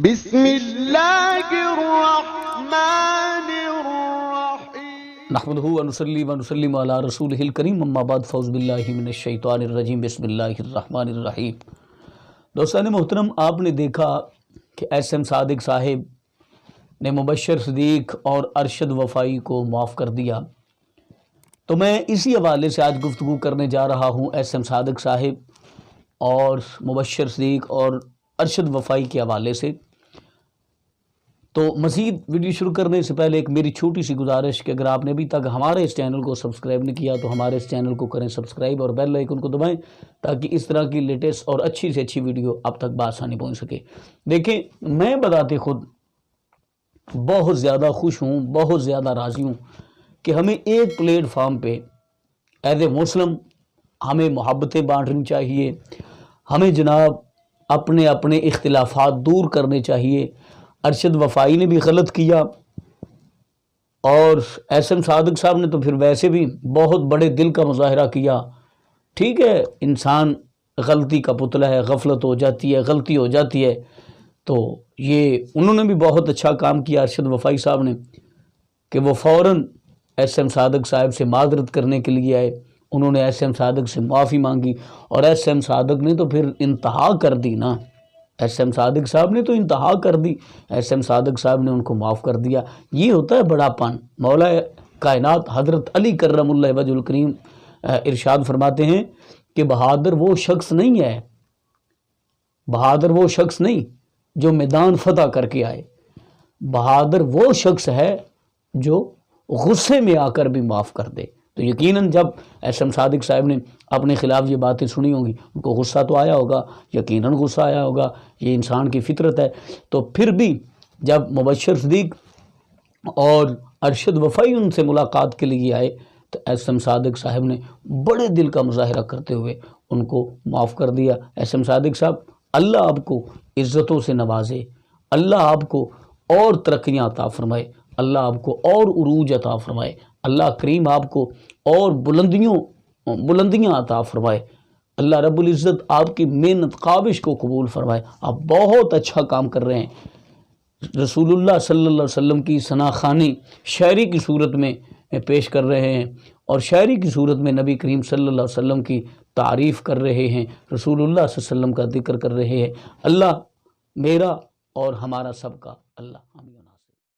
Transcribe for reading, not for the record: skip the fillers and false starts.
بسم اللہ الرحمن الرحیم نحمدہ ونصلی ونسلم علی رسولہ الکریم اما بعد فاعوذ باللہ من الشیطان الرجیم بسم اللہ الرحمن الرحیم۔ دوستان محترم، آپ نے دیکھا کہ ایس ایم صادق صاحب نے مبشر صدیق اور ارشد وفائی کو معاف کر دیا، تو میں اسی حوالے سے آج گفتگو کرنے جا رہا ہوں ایس ایم صادق صاحب اور مبشر صدیق اور ارشد وفائی کے حوالے سے۔ تو مزید ویڈیو شروع کرنے سے پہلے ایک میری چھوٹی سی گزارش کہ اگر آپ نے ابھی تک ہمارے اس چینل کو سبسکرائب نہیں کیا تو ہمارے اس چینل کو کریں سبسکرائب اور بیل آئیکن کو دبائیں تاکہ اس طرح کی لیٹسٹ اور اچھی سے اچھی ویڈیو آپ تک بآسانی پہنچ سکے۔ دیکھیں، میں بذات خود بہت زیادہ خوش ہوں، بہت زیادہ راضی ہوں کہ ہمیں ایک پلیٹ فارم پہ ایز اے مسلم ہمیں محبتیں بانٹنی چاہیے، ہمیں جناب اپنے اختلافات دور کرنے چاہیے۔ ارشد وفائی نے بھی غلط کیا اور ایس ایم صادق صاحب نے تو پھر ویسے بھی بہت بڑے دل کا مظاہرہ کیا۔ ٹھیک ہے، انسان غلطی کا پتلا ہے، غفلت ہو جاتی ہے، غلطی ہو جاتی ہے، تو یہ انہوں نے بھی بہت اچھا کام کیا ارشد وفائی صاحب نے کہ وہ فوراً ایس ایم صادق صاحب سے معذرت کرنے کے لیے آئے، انہوں نے ایس ایم صادق سے معافی مانگی اور ایس ایم صادق نے تو پھر انتہا کر دی نا، ایس ایم صادق صاحب نے تو انتہا کر دی، ایس ایم صادق صاحب نے ان کو معاف کر دیا۔ یہ ہوتا ہے بڑا پن۔ مولا کائنات حضرت علی کرم اللہ وجہ الکریم ارشاد فرماتے ہیں کہ بہادر وہ شخص نہیں ہے، بہادر وہ شخص نہیں جو میدان فتح کر کے آئے، بہادر وہ شخص ہے جو غصے میں آ کر بھی معاف کر دے۔ تو یقیناً جب ایس ایم صادق صاحب نے اپنے خلاف یہ باتیں سنی ہوں گی، ان کو غصہ تو آیا ہوگا، یقیناً غصہ آیا ہوگا، یہ انسان کی فطرت ہے۔ تو پھر بھی جب مبشر صدیق اور ارشد وفائی ان سے ملاقات کے لیے آئے تو ایس ایم صادق صاحب نے بڑے دل کا مظاہرہ کرتے ہوئے ان کو معاف کر دیا۔ ایس ایم صادق صاحب، اللہ آپ کو عزتوں سے نوازے، اللہ آپ کو اور ترقیاں عطا فرمائے، اللہ آپ کو اور عروج عطا فرمائے، اللہ کریم آپ کو اور بلندیاں عطا فرمائے، اللہ رب العزت آپ کی محنت کاوش کو قبول فرمائے۔ آپ بہت اچھا کام کر رہے ہیں، رسول اللہ صلی اللہ علیہ وسلم کی ثنا خوانی شاعری کی صورت میں پیش کر رہے ہیں اور شاعری کی صورت میں نبی کریم صلی اللہ علیہ وسلم کی تعریف کر رہے ہیں، رسول اللہ صلی اللہ علیہ وسلم کا ذکر کر رہے ہیں۔ اللہ میرا اور ہمارا سب کا اللہ آمین۔